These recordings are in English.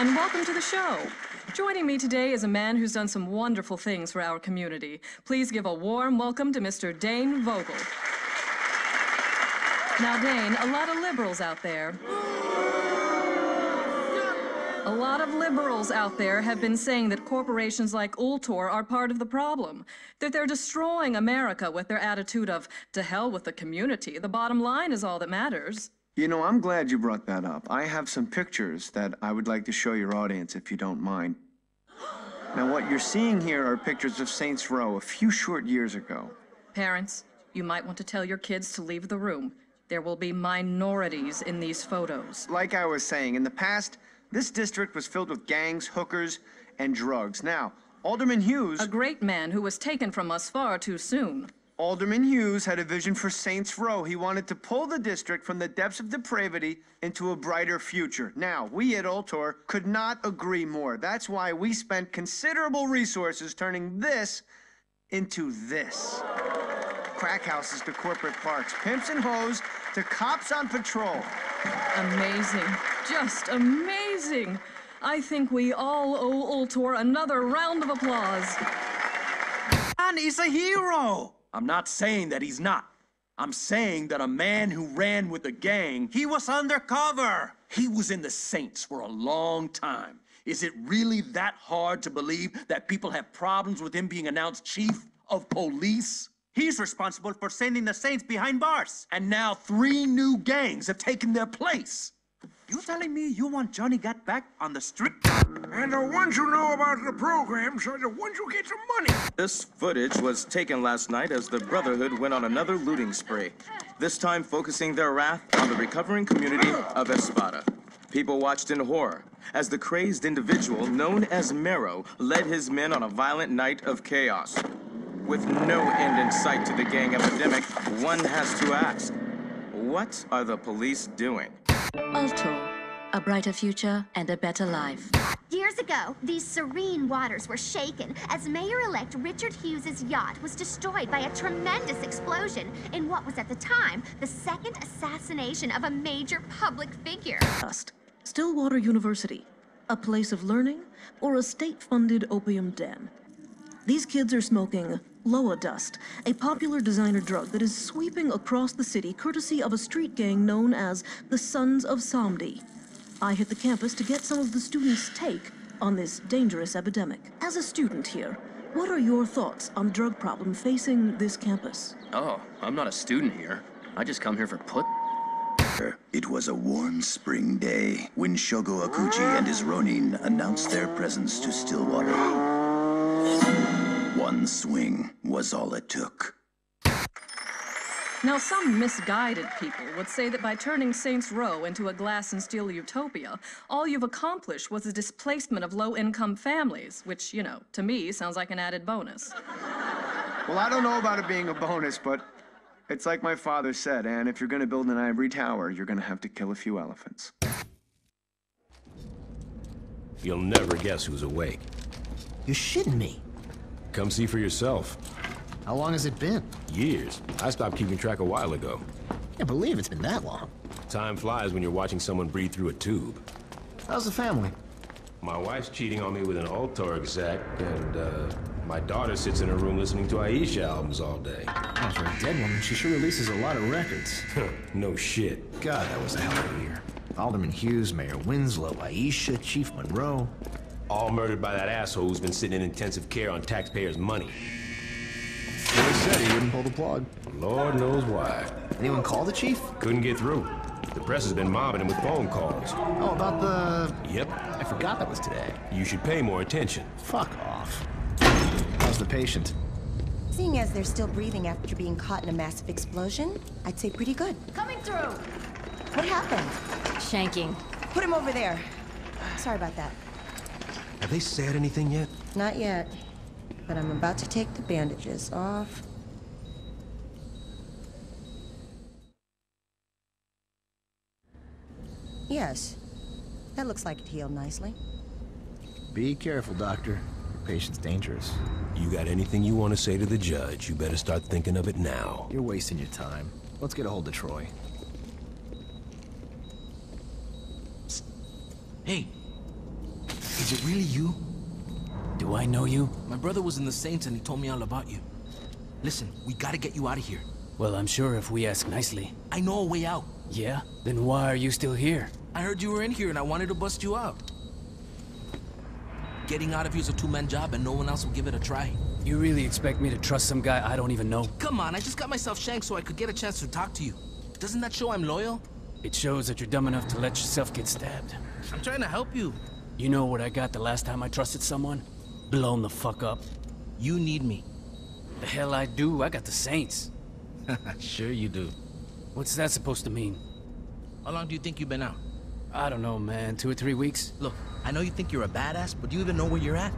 and welcome to the show. Joining me today is a man who's done some wonderful things for our community. Please give a warm welcome to Mr. Dane Vogel. Now, Dane, a lot of liberals out there have been saying that corporations like Ultor are part of the problem, that they're destroying America with their attitude of, to hell with the community. The bottom line is all that matters. You know, I'm glad you brought that up. I have some pictures that I would like to show your audience, if you don't mind. Now, what you're seeing here are pictures of Saints Row a few short years ago. Parents, you might want to tell your kids to leave the room. There will be minorities in these photos. Like I was saying, in the past, this district was filled with gangs, hookers, and drugs. Now, Alderman Hughes... A great man who was taken from us far too soon. Alderman Hughes had a vision for Saints Row. He wanted to pull the district from the depths of depravity into a brighter future. Now, we at Ultor could not agree more. That's why we spent considerable resources turning this into this. Crack houses to corporate parks, pimps and hoes to cops on patrol. Amazing. Just amazing. I think we all owe Ultor another round of applause. Man is a hero! I'm not saying that he's not. I'm saying that a man who ran with a gang... He was undercover! He was in the Saints for a long time. Is it really that hard to believe that people have problems with him being announced chief of police? He's responsible for sending the Saints behind bars. And now 3 new gangs have taken their place. You telling me you want Johnny Gat back on the street? And the ones who know about the programs are the ones who get some money. This footage was taken last night as the Brotherhood went on another looting spree, this time focusing their wrath on the recovering community of Espada. People watched in horror as the crazed individual known as Mero led his men on a violent night of chaos. With no end in sight to the gang epidemic, one has to ask, what are the police doing? Ultor, a brighter future and a better life. Years ago, these serene waters were shaken as Mayor-elect Richard Hughes' yacht was destroyed by a tremendous explosion in what was at the time the second assassination of a major public figure. Stillwater University, a place of learning or a state-funded opium den? These kids are smoking Loa Dust, a popular designer drug that is sweeping across the city courtesy of a street gang known as the Sons of Samdi. I hit the campus to get some of the students' take on this dangerous epidemic. As a student here, what are your thoughts on the drug problem facing this campus? Oh, I'm not a student here. I just come here for put. It was a warm spring day when Shogo Akuji and his Ronin announced their presence to Stillwater. One swing was all it took. Now, some misguided people would say that by turning Saints Row into a glass and steel utopia, all you've accomplished was the displacement of low-income families, which, you know, to me, sounds like an added bonus. Well, I don't know about it being a bonus, but it's like my father said, and if you're gonna build an ivory tower, you're gonna have to kill a few elephants. You'll never guess who's awake. You're shitting me. Come see for yourself. How long has it been? Years. I stopped keeping track a while ago. Can't believe it's been that long. Time flies when you're watching someone breathe through a tube. How's the family? My wife's cheating on me with an Ultor exec, and my daughter sits in her room listening to Aisha albums all day. Oh, for a dead woman, she sure releases a lot of records. No shit. God, that was a hell of a year. Alderman Hughes, Mayor Winslow, Aisha, Chief Monroe. All murdered by that asshole who's been sitting in intensive care on taxpayers' money. He said he wouldn't pull the plug. Lord knows why. Anyone call the chief? Couldn't get through. The press has been mobbing him with phone calls. Oh, about the... Yep. I forgot that was today. You should pay more attention. Fuck off. How's the patient? Seeing as they're still breathing after being caught in a massive explosion, I'd say pretty good. Coming through! What happened? Shanking. Put him over there. Sorry about that. Have they said anything yet? Not yet. But I'm about to take the bandages off. Yes. That looks like it healed nicely. Be careful, Doctor. Your patient's dangerous. You got anything you want to say to the judge, you better start thinking of it now. You're wasting your time. Let's get a hold of Troy. Psst. Hey. Is it really you? Do I know you? My brother was in the Saints and he told me all about you. Listen, we gotta get you out of here. Well, I'm sure if we ask nicely. I know a way out. Yeah? Then why are you still here? I heard you were in here and I wanted to bust you out. Getting out of here's a two-man job and no one else will give it a try. You really expect me to trust some guy I don't even know? Come on, I just got myself shanked so I could get a chance to talk to you. Doesn't that show I'm loyal? It shows that you're dumb enough to let yourself get stabbed. I'm trying to help you. You know what I got the last time I trusted someone? Blown the fuck up. You need me. The hell I do. I got the Saints. Sure you do. What's that supposed to mean? How long do you think you've been out? I don't know, man. 2 or 3 weeks? Look, I know you think you're a badass, but do you even know where you're at?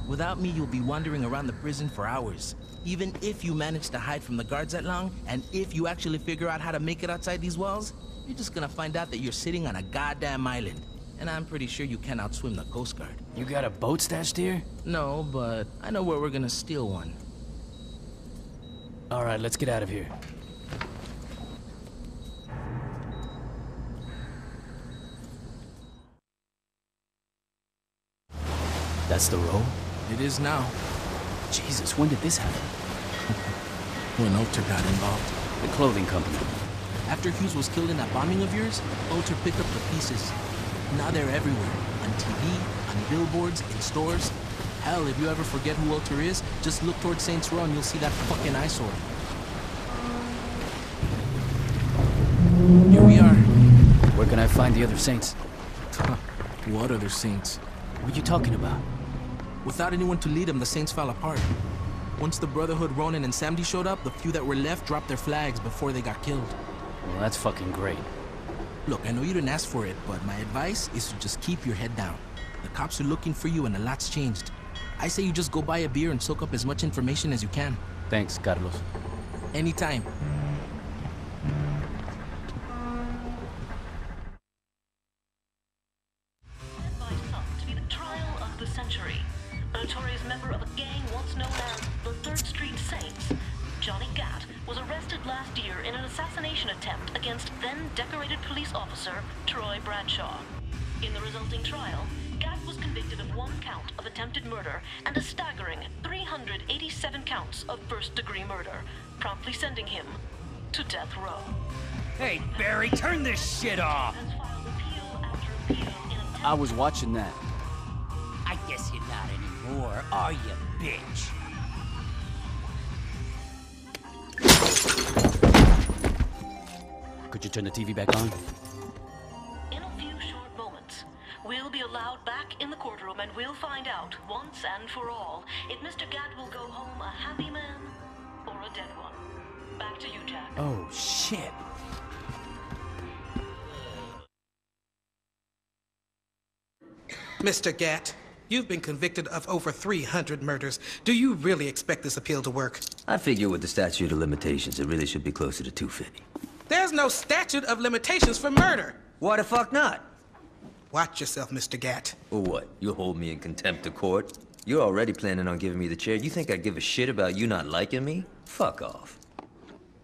Without me, you'll be wandering around the prison for hours. Even if you manage to hide from the guards that long, and if you actually figure out how to make it outside these walls, you're just gonna find out that you're sitting on a goddamn island. And I'm pretty sure you can't outswim the Coast Guard. You got a boat stashed here? No, but I know where we're gonna steal one. All right, let's get out of here. That's the row? It is now. Jesus, when did this happen? When Ulter got involved. The clothing company. After Hughes was killed in that bombing of yours, Ulter picked up the pieces. Now they're everywhere. On TV, on billboards, in stores. Hell, if you ever forget who Ulter is, just look towards Saints Row and you'll see that fucking eyesore. Here we are. Where can I find the other Saints? What other Saints? What are you talking about? Without anyone to lead them, the Saints fell apart. Once the Brotherhood, Ronin, and Samdi showed up, the few that were left dropped their flags before they got killed. Well, that's fucking great. Look, I know you didn't ask for it, but my advice is to just keep your head down. The cops are looking for you and a lot's changed. I say you just go buy a beer and soak up as much information as you can. Thanks, Carlos. Anytime. To be the trial of the century. A notorious member of a gang once known as the 3rd Street Saints, Johnny Gat, was arrested last year in an assassination attempt against then-decorated police officer Troy Bradshaw. In the resulting trial, Gat was convicted of 1 count of attempted murder and a staggering 387 counts of first-degree murder, promptly sending him to death row. Hey, Barry, turn this shit off! I was watching that. I guess you're not anymore, are you, bitch? Could you turn the TV back on? In a few short moments, we'll be allowed back in the courtroom and we'll find out, once and for all, if Mr. Gat will go home a happy man or a dead one. Back to you, Jack. Oh, shit. Mr. Gat, you've been convicted of over 300 murders. Do you really expect this appeal to work? I figure with the statute of limitations, it really should be closer to 250. There's no statute of limitations for murder. Why the fuck not? Watch yourself, Mr. Gat. Or what? You'll hold me in contempt of court? You're already planning on giving me the chair. You think I'd give a shit about you not liking me? Fuck off.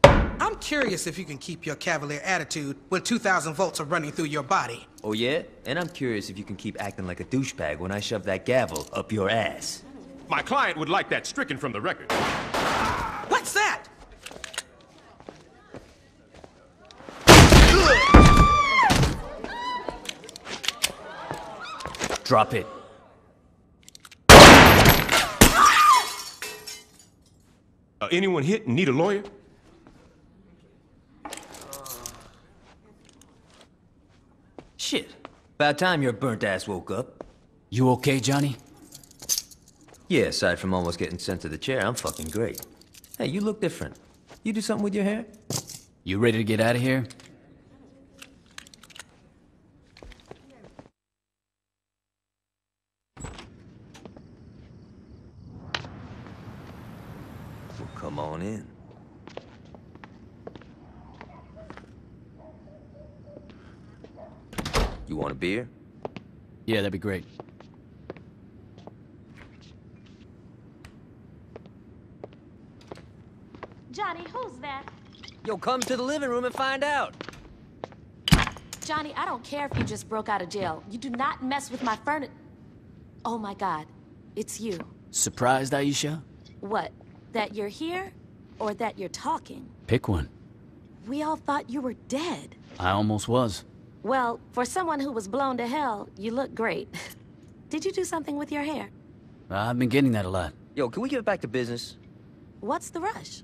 I'm curious if you can keep your cavalier attitude when 2,000 volts are running through your body. Oh yeah? And I'm curious if you can keep acting like a douchebag when I shove that gavel up your ass. My client would like that stricken from the record. What's that? Drop it. Anyone hit and need a lawyer? Shit. About time your burnt ass woke up. You okay, Johnny? Yeah, aside from almost getting sent to the chair, I'm fucking great. Hey, you look different. You do something with your hair? You ready to get out of here? Well, come on in. You want a beer? Yeah, that'd be great. Johnny, who's that? Yo, come to the living room and find out. Johnny, I don't care if you just broke out of jail. You do not mess with my furniture. Oh my god, it's you. Surprised, Aisha? What? That you're here? Or that you're talking? Pick one. We all thought you were dead. I almost was. Well, for someone who was blown to hell, you look great. Did you do something with your hair? I've been getting that a lot. Yo, can we get back to business? What's the rush?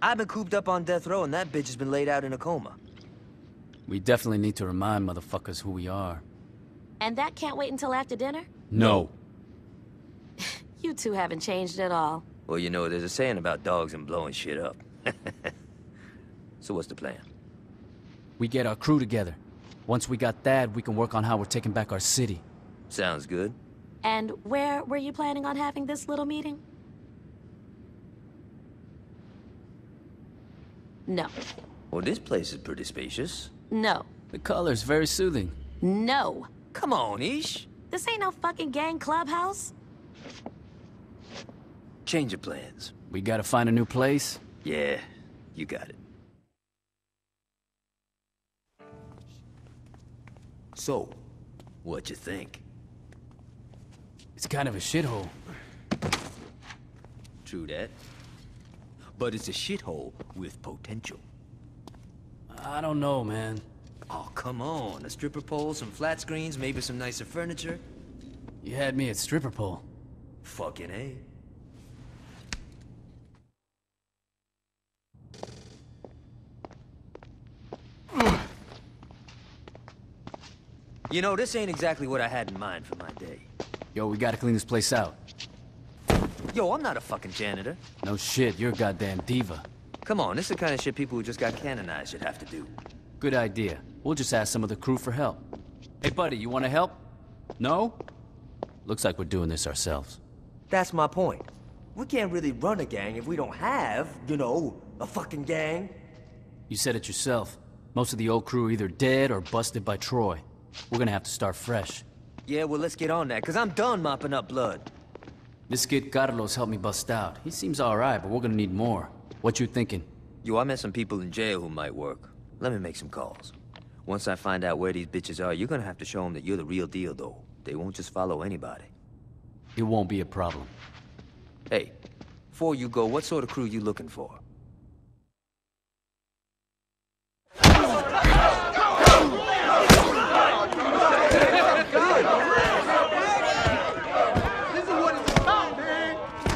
I've been cooped up on death row and that bitch has been laid out in a coma. We definitely need to remind motherfuckers who we are. And that can't wait until after dinner? No. You two haven't changed at all. Well, you know, there's a saying about dogs and blowing shit up. So what's the plan? We get our crew together. Once we got that, we can work on how we're taking back our city. Sounds good. And where were you planning on having this little meeting? No. Well, this place is pretty spacious. No. The color's very soothing. No. Come on, Ish. This ain't no fucking gang clubhouse. Change of plans. We gotta find a new place? Yeah, you got it. So, what you think? It's kind of a shithole. True that. But it's a shithole with potential. I don't know, man. Oh, come on. A stripper pole, some flat screens, maybe some nicer furniture. You had me at stripper pole. Fucking A. You know, this ain't exactly what I had in mind for my day. Yo, we gotta clean this place out. Yo, I'm not a fucking janitor. No shit, you're a goddamn diva. Come on, this is the kind of shit people who just got canonized should have to do. Good idea. We'll just ask some of the crew for help. Hey, buddy, you wanna help? No? Looks like we're doing this ourselves. That's my point. We can't really run a gang if we don't have, you know, a fucking gang. You said it yourself. Most of the old crew are either dead or busted by Troy. We're gonna have to start fresh. Yeah, well, let's get on that, because I'm done mopping up blood. This kid Carlos helped me bust out. He seems alright, but we're gonna need more. What you thinking? Yo, I met some people in jail who might work. Let me make some calls. Once I find out where these bitches are, you're gonna have to show them that you're the real deal, though. They won't just follow anybody. It won't be a problem. Hey, before you go, what sort of crew you looking for?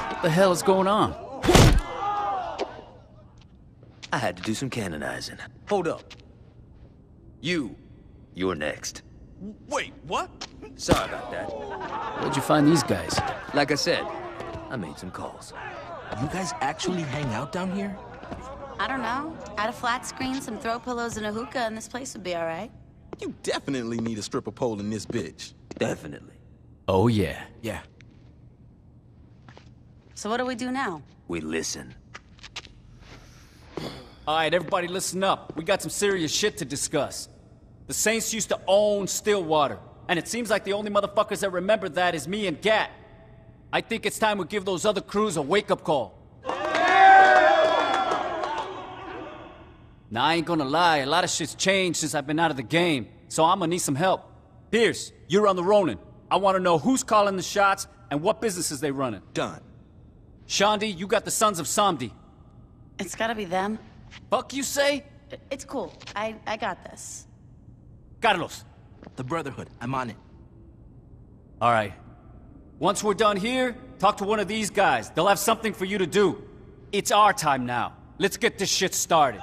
What the hell is going on? I had to do some canonizing. Hold up. You're next. Wait, what? Sorry about that. Where'd you find these guys? Like I said, I made some calls. You guys actually hang out down here? I don't know. Add a flat screen, some throw pillows, and a hookah, and this place would be all right. You definitely need a stripper pole in this bitch. Definitely. Oh, yeah. Yeah. So what do we do now? We listen. All right, everybody listen up. We got some serious shit to discuss. The Saints used to own Stillwater, and it seems like the only motherfuckers that remember that is me and Gat. I think it's time we give those other crews a wake-up call. Now, I ain't gonna lie, a lot of shit's changed since I've been out of the game, so I'm gonna need some help. Pierce, you're on the Ronin. I wanna know who's calling the shots and what businesses they running. Done. Shandi, you got the Sons of Samdi. It's gotta be them. Fuck you say? It's cool. I got this. Carlos. The Brotherhood. I'm on it. All right. Once we're done here, talk to one of these guys. They'll have something for you to do. It's our time now. Let's get this shit started.